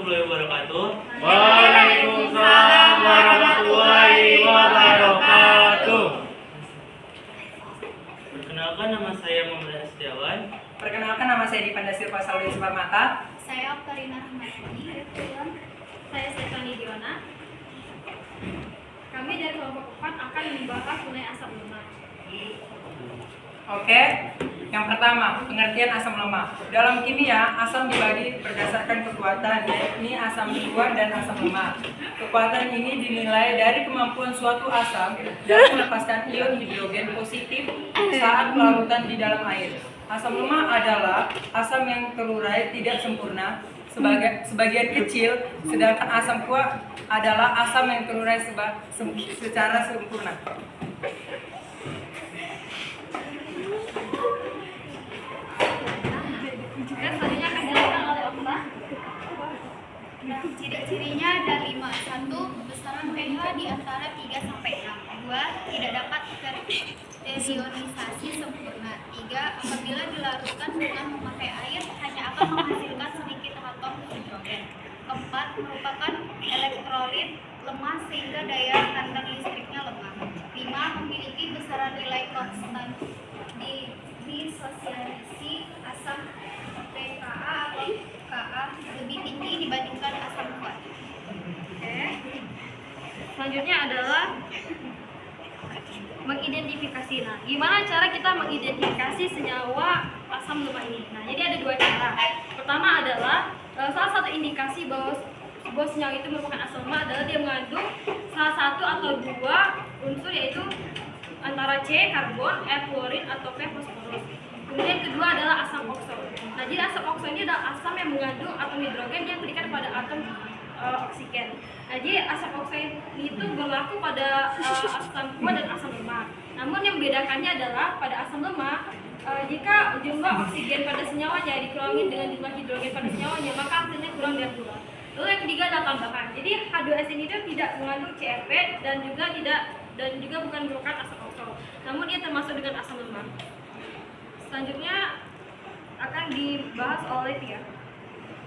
warahmatullahi wabarakatuh. Waalaikumsalam warahmatullahi wabarakatuh. Perkenalkan, nama saya Muhammad Setiawan. Perkenalkan, nama saya Dipanda Silva Saudi Suparmata. Saya Oktarina Rahmani. Saya Stefani Diona. Kami dari kelompok 4 akan membahas mengenai asam lemak. Oke, yang pertama, pengertian asam lemak. Dalam kimia, asam dibagi berdasarkan kekuatan, yakni asam kuat dan asam lemak. Kekuatan ini dinilai dari kemampuan suatu asam dalam melepaskan ion hidrogen positif saat pelarutan di dalam air. Asam lemak adalah asam yang terurai tidak sempurna, sebagian kecil, sedangkan asam kuat adalah asam yang terurai secara sempurna. Selanjutnya akan dilakukan oleh Okta. Ciri-cirinya ada 5. 1. Besaran pH di antara 3 sampai 6. 2. Tidak dapat sterionisasi sempurna. 3. Apabila dilarutkan dengan memakai air hanya akan menghasilkan sedikit atom hidrogen. 4. Merupakan elektrolit lemah sehingga daya tandang listriknya lemah. 5. Memiliki besaran nilai konstan di disosiasi asam pKa atau Ka lebih tinggi dibandingkan asam kuat. Oke. Selanjutnya adalah mengidentifikasi. Nah, gimana cara kita mengidentifikasi senyawa asam lemak ini? Nah, jadi ada 2 cara. Pertama adalah salah satu indikasi bahwa sebuah senyawa itu merupakan asam lemak adalah dia mengandung salah satu atau 2 unsur, yaitu antara C, karbon, F, fluorin, atau P, fosforus. Kemudian kedua adalah asam okso. Nah, jadi asam okso ini adalah asam yang mengandung atom hidrogen yang terikat pada atom oksigen. Nah, jadi asam okso ini itu berlaku pada asam kuat dan asam lemak. Namun yang membedakannya adalah pada asam lemak, jika jumlah oksigen pada senyawanya dikurangi dengan jumlah hidrogen pada senyawanya, maka hasilnya kurang dari 2. Lalu yang ketiga adalah tambahan. Jadi H2S ini itu tidak mengandung CFP dan juga bukan merupakan asam okso. Namun dia termasuk dengan asam lemak. Selanjutnya akan dibahas oleh Tia.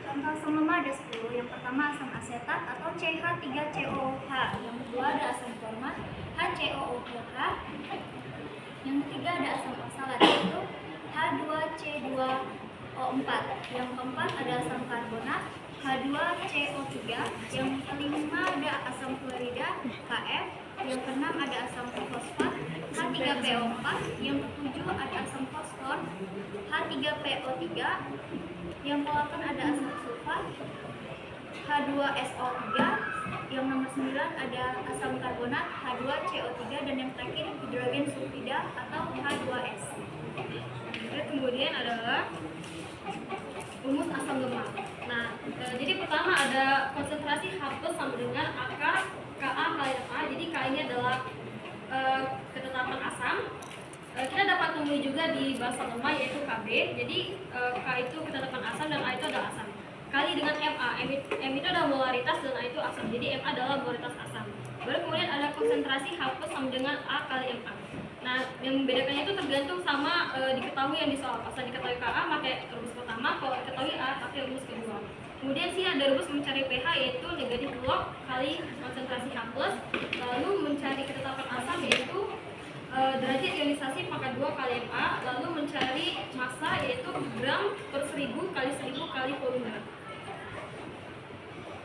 Contoh asam lemak ada 10. Yang pertama asam asetat atau CH3COOH. Yang kedua ada asam format HCOOH. Yang ketiga ada asam oksalat yaitu H2C2O4. Yang keempat ada asam karbonat H2CO3. Yang kelima ada asam klorida KF. Yang keenam ada asam fosfat H3PO4. Yang ketujuh ada asam fosfor H3PO3. Yang ke-8 ada asam sulfat H2SO3. Yang nomor 9 ada asam karbonat H2CO3 dan yang terakhir hidrogen sulfida atau H2S. Kemudian adalah rumus asam lemak. Nah, jadi pertama ada konsentrasi H+ sama dengan akar Ka kali A. Jadi K ini adalah ketetapan asam. Kita dapat temui juga di basa lemah yaitu Kb. Jadi K itu ketetapan asam dan A itu adalah asam. Kali dengan Ma. M itu adalah molaritas dan A itu asam. Jadi Ma adalah molaritas asam. Baru kemudian ada konsentrasi H+ sama dengan A kali Ma. Nah, yang membedakannya itu tergantung sama diketahui yang disoal. Pas diketahui Ka pakai rumus pertama, kalau diketahui A pakai rumus kedua. Kemudian sini ada rumus mencari pH yaitu negatif log kali konsentrasi H+, lalu mencari ketetapan asam yaitu derajat ionisasi pangkat 2 kali Ma, lalu mencari massa yaitu gram per 1000 kali 1000 kali volume.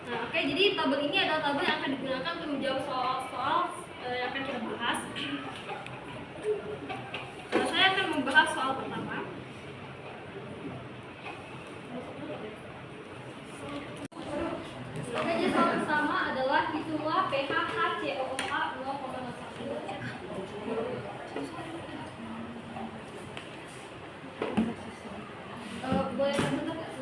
Nah, oke, jadi tabel ini adalah tabel yang akan digunakan untuk menjawab soal-soal yang akan kita bahas. Saya akan membahas soal pertama. Oke, jadi soal pertama adalah hitunglah pH HCOOH 0,1. Boleh sebentar nggak?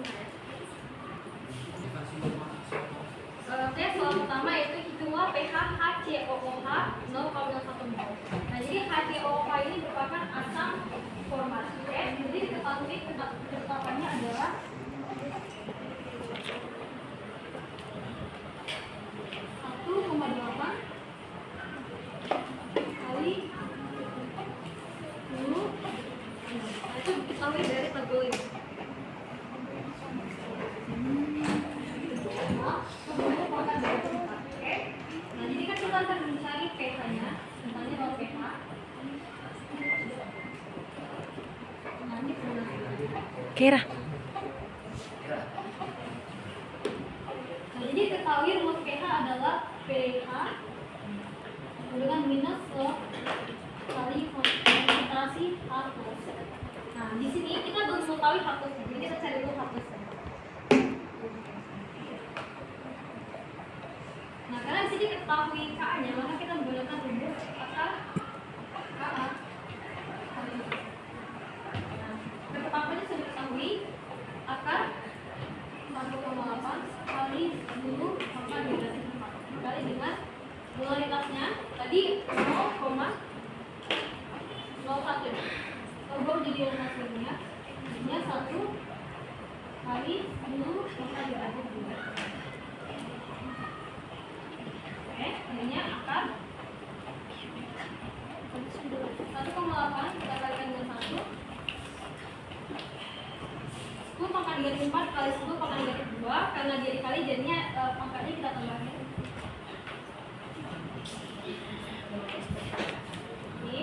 Oke, soal pertama yaitu hitunglah pH HCOOH 0,1 mol. Nah, jadi HCOOH ini merupakan asam format. Oke, jadi diketahui ketetapannya adalah kali 10. Nah, itu diketahui dari tabel ini. nol, 10 pangkat negatif 4. Oke? Nah, jadi kan kita akan mencari pH-nya. Misalnya kalau pH. Nah, ini Kira. Nah, jadi ketahui rumus pH adalah pH dengan minus kali konsentrasi H+. Nah, di sini kita belum mengetahui H+. Jadi kita cari dulu H+. Nah, karena di sini ketahui Ka-nya, maka kita menggunakan rumus akar Ka. Nah, ketetapannya sudah diketahui akar 1,8 kali 10 pangkat negatif 4 dikali dengan molaritasnya tadi 0,01. Ubah jadi rumus ilmiah, jadinya 1 kali 10 pangkat negatif 2. Oke, jadinya akar 1,8 kita kalikan dengan 1. 10 pangkat negatif 4 kali 10 pangkat negatif 2. Karena dia dikali jadinya pangkatnya kita tambahkan. Ini.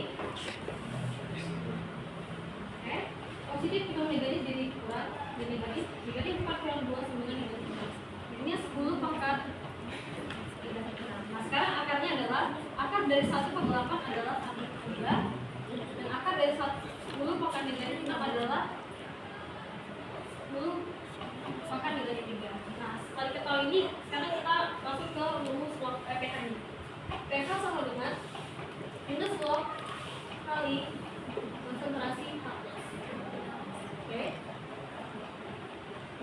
Oke. Positif kurang negatif jadi kurang. Jadi negatif. Negatif 4 kurang 2 sama dengan negatif 2. Jadinya 10 pangkat. Nah, sekarang akarnya adalah akar dari 1,8 adalah 1,3. Dan akar dari 10 pangkat negatif 6 adalah 10 pangkat negatif 3. Nah, setelah ketahui ini, sekarang kita masuk ke rumus log pH ini. pH sama dengan minus log kali konsentrasi H+. Oke.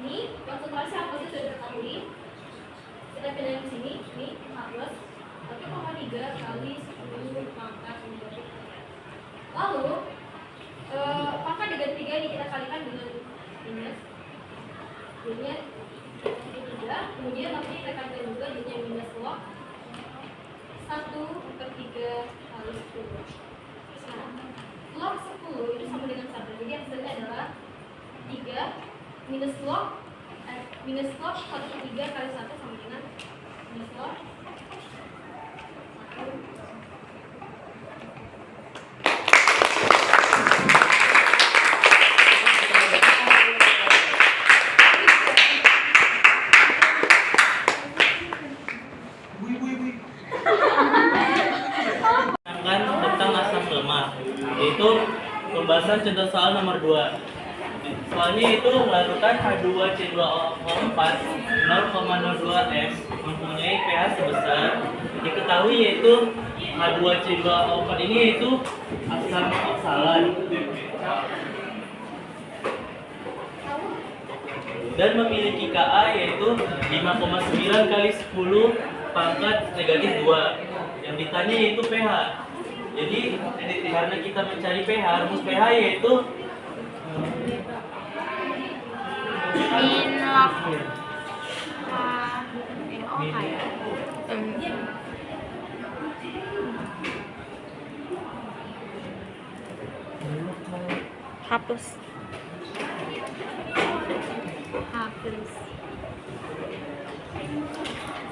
Ini konsentrasi H+ itu sudah diketahui. Kita pindah ke sini, ini H+. 1,3 kali 10 pangkat negatif 3. Lalu pangkat negatif 3 ini kita kalikan dengan minus. Jadinya 3, kemudian nanti kita kalikan juga jadinya minus log 1/3 kali 10. Nah, log 10 itu sama dengan 1. Jadi hasilnya adalah 3 minus log 1/3 kali 1 sama dengan minus log 1. Tentang asam lemak, yaitu pembahasan contoh soal nomor 2. Soalnya itu larutan H2C2O4 0,02 m mempunyai pH sebesar, diketahui yaitu H2C2O4 ini yaitu asam oksalat dan memiliki Ka yaitu 5,9 kali 10 pangkat negatif 2. Yang ditanya yaitu pH. Jadi karena kita mencari pH, rumus pH yaitu Hapus.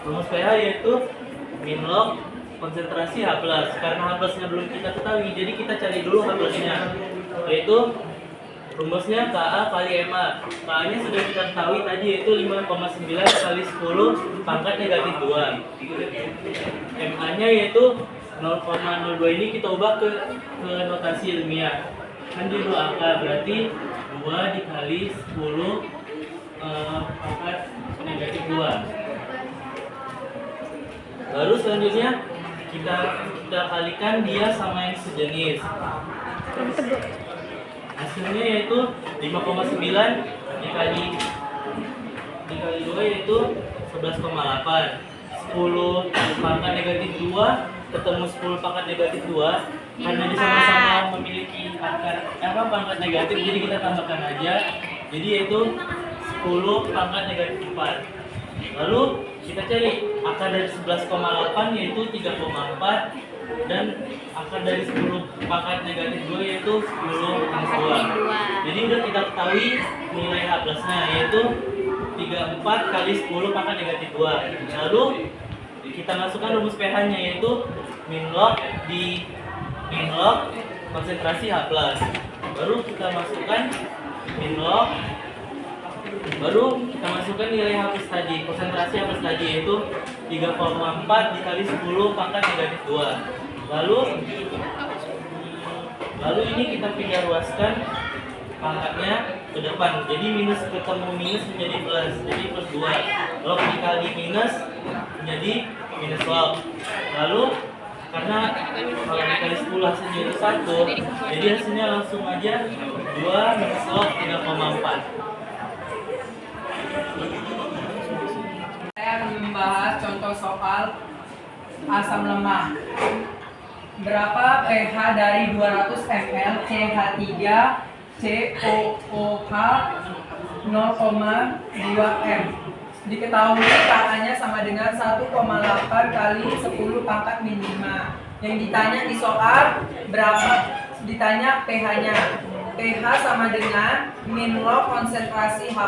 rumus pH yaitu min log konsentrasi H+. Karena H+-nya belum kita ketahui, jadi kita cari dulu H+-nya. Yaitu rumusnya Ka kali Ma. Ka-nya sudah kita ketahui tadi yaitu 5,9 kali 10 pangkat negatif 2. Ma-nya yaitu 0,02. Ini kita ubah ke notasi ilmiah. Kan dia 2 angka, berarti 2 dikali 10 pangkat negatif 2. Lalu selanjutnya kita kalikan dia sama yang sejenis. Hasilnya yaitu 5,9 dikali 2 yaitu 11,8. 10 pangkat negatif 2 ketemu 10 pangkat negatif 2. Karena dia sama-sama memiliki pangkat negatif, jadi kita tambahkan aja. Jadi yaitu 10 pangkat negatif 4. Lalu kita cari akar dari 11,8 yaitu 3,4 dan akar dari 10 pangkat negatif 2 yaitu 10 pangkat 2. Jadi udah kita ketahui nilai H+-nya yaitu 3,4 34 kali 10 pangkat negatif 2. Lalu kita masukkan rumus pH-nya, yaitu min log di min log konsentrasi H+. Baru kita masukkan min log, baru kita masukkan nilai H+ tadi, konsentrasi H+ tadi, yaitu 3,4 dikali 10 pangkat negatif 2. Lalu ini kita pindah ruaskan pangkatnya ke depan, jadi minus ketemu minus menjadi plus, jadi plus 2. Log dikali minus menjadi minus log. Lalu karena kalau dikali 10 hasilnya itu 1, jadi hasilnya langsung aja 2 minus log 3,4. Saya akan membahas contoh soal asam lemah. Berapa pH dari 200 ml CH3 COOH 0,2 M? Diketahui Ka-nya sama dengan 1,8 kali 10 pangkat min 5. Yang ditanya di soal berapa? Ditanya pH-nya. pH sama dengan min log konsentrasi H+.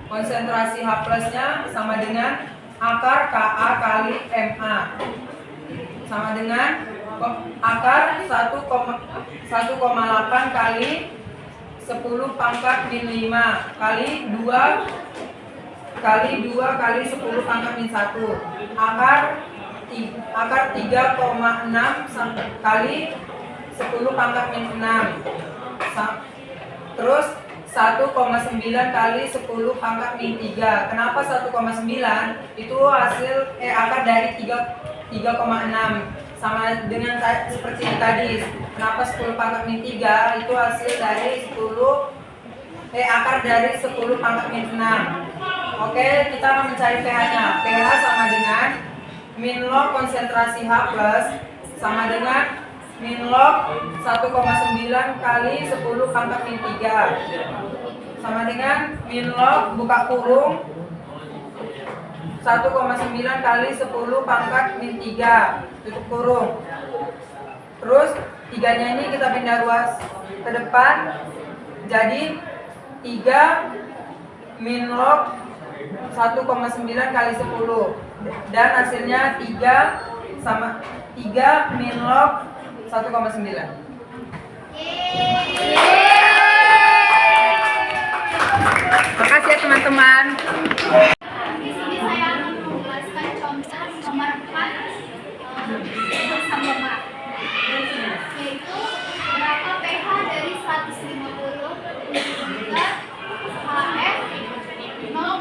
Konsentrasi H+-nya sama dengan akar Ka kali Ma. Sama dengan akar 1,8 kali 10 pangkat min 5 kali 2 kali 10 pangkat min 1. Akar 3,6 kali 10 pangkat min 6. Terus 1,9 kali 10 pangkat min 3. Kenapa 1,9? Itu hasil akar dari 3,6 sama dengan seperti tadi. Kenapa 10 pangkat min 3? Itu hasil dari akar dari 10 pangkat min 6. Oke, kita akan mencari pH-nya. pH sama dengan min log konsentrasi H+ sama dengan min log 1,9 kali 10 pangkat min 3 sama dengan min log buka kurung 1,9 kali 10 pangkat min 3 tutup kurung. Terus tiganya ini kita pindah ruas ke depan, jadi 3 min log 1,9 kali 10 dan hasilnya 3 sama 3 min log 1,9. Makasih ya teman-teman. Di sini saya akan menjelaskan contoh nomor 4 asam lemak, yaitu berapa pH dari 150 hingga HF 0,03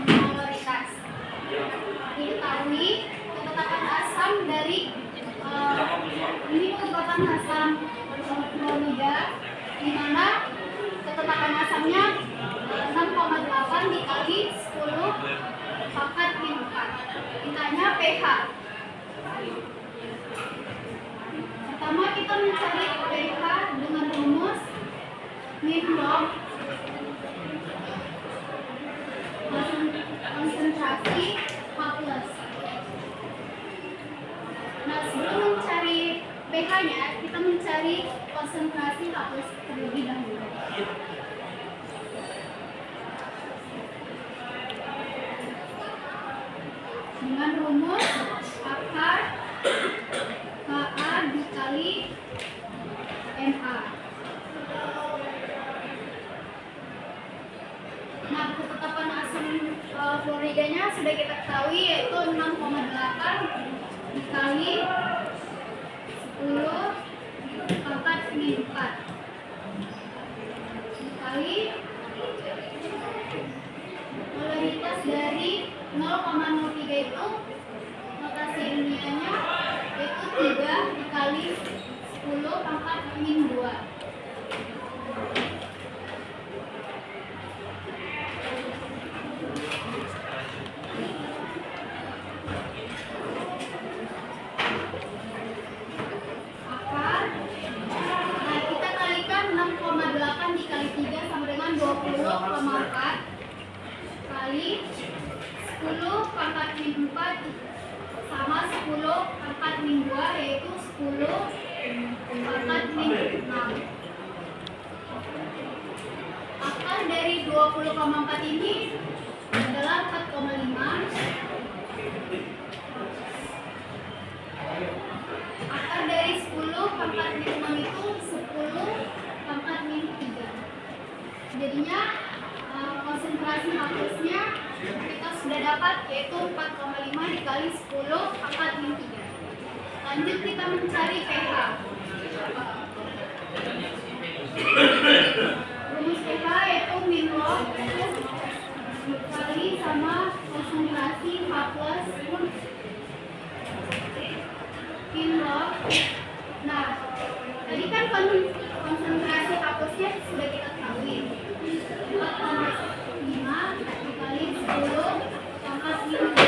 molaritas. Diketahui ketetapan asam dari ini merupakan asam klorida, di mana ketetapan asamnya 6,8 dikali 10 pangkat min 4. Ditanya pH. Pertama kita mencari pH dengan rumus min log konsentrasi H+. Nah, sebelum mencari pH-nya, kita mencari konsentrasi H+ terlebih dahulu. Dengan rumus akar Ka dikali Ma. Nah, ketetapan asam kloridanya sudah kita ketahui, yaitu 6,8 dikali 10 pangkat min 4 dikali molaritas dari 0,03 itu notasi ilmiahnya yaitu 3 dikali 10 pangkat min 2. Kali 10 pangkat min 4 sama 10 pangkat min 2, yaitu 10 pangkat min 6. Akar Akar dari 20,4 ini adalah 4,5. Akar dari 10 pangkat min 6 itu 10 pangkat min 3. Jadinya konsentrasi H plusnya kita sudah dapat, yaitu 4,5 dikali 10 pangkat min 3. Lanjut kita mencari pH. Rumus pH yaitu min log dikali sama konsentrasi H plus min log. Nah, tadi kan konsentrasi H plusnya sudah kita ketahui, 4,5 dikali 10 pangkat min 3.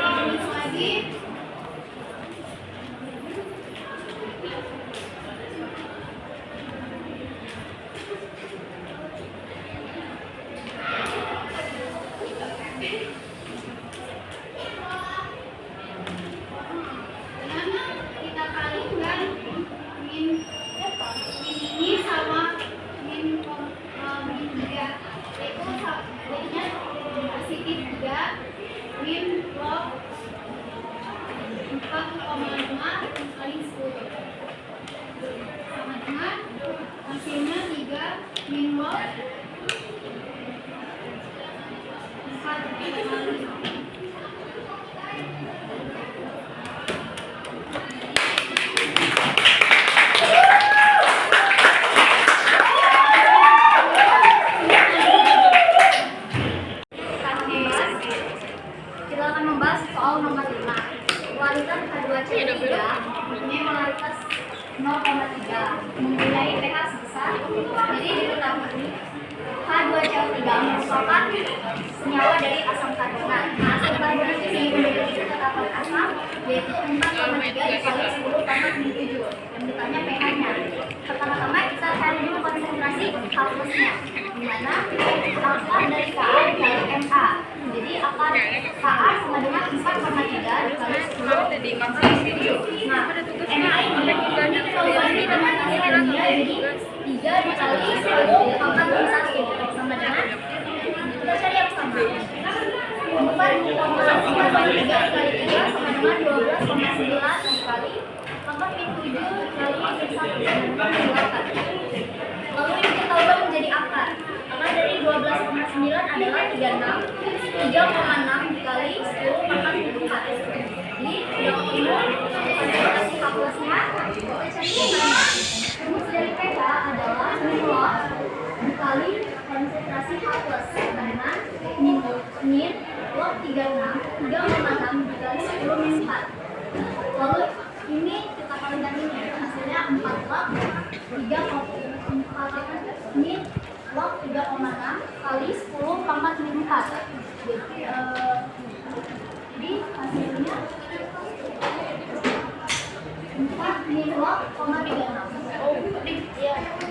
Terus lagi kita kalikan min ini sama min 3, yaitu jadinya positif 3 min log 4,5 kali 10 sama dengan hasilnya 3 min log 4,5. Kita akan membahas soal nomor 5. Kualitas H2CO3 mempunyai polaritas 0,3, mempunyai pH sebesar. Jadi diketahui H2CO3 merupakan senyawa dari asam karbonat. Nah, asam karbonat ini memiliki ketetapan asam yaitu 4,3 dikali 10 pangkat min 7. Yang ditanya pH-nya. Pertama-tama kita cari dulu konsentrasi H plusnya, di mana akar dari Ka dikali Ma. Jadi akar Ka sama dengan 4,3 dikali 10 pangkat min 7. Nah, Ma ini kalau banding dengan hasilnya jadi 3 dikali 10 pangkat min 1 sama dengan, kita cari yang sama. 4,9 dikali 3 sama dengan 12,9 dikali pangkat min 7 dikali min 1 sama dengan 8. Lalu ini kita ubah menjadi akar. Akar dari 12,9 adalah 36. 3,6 dikali 10 pangkat min 4. Jadi udah ketemu konsentrasi H plusnya. Kita cari pH-nya. Rumus dari pH adalah min log dikali konsentrasi H plus sama dengan min log 36 dikali 10 min 4. Lalu ini kita kalikan ini, hasilnya 4 log 3,4 min log 3,6 kali 10 pangkat min 4. Jadi hasilnya 4 min log 36.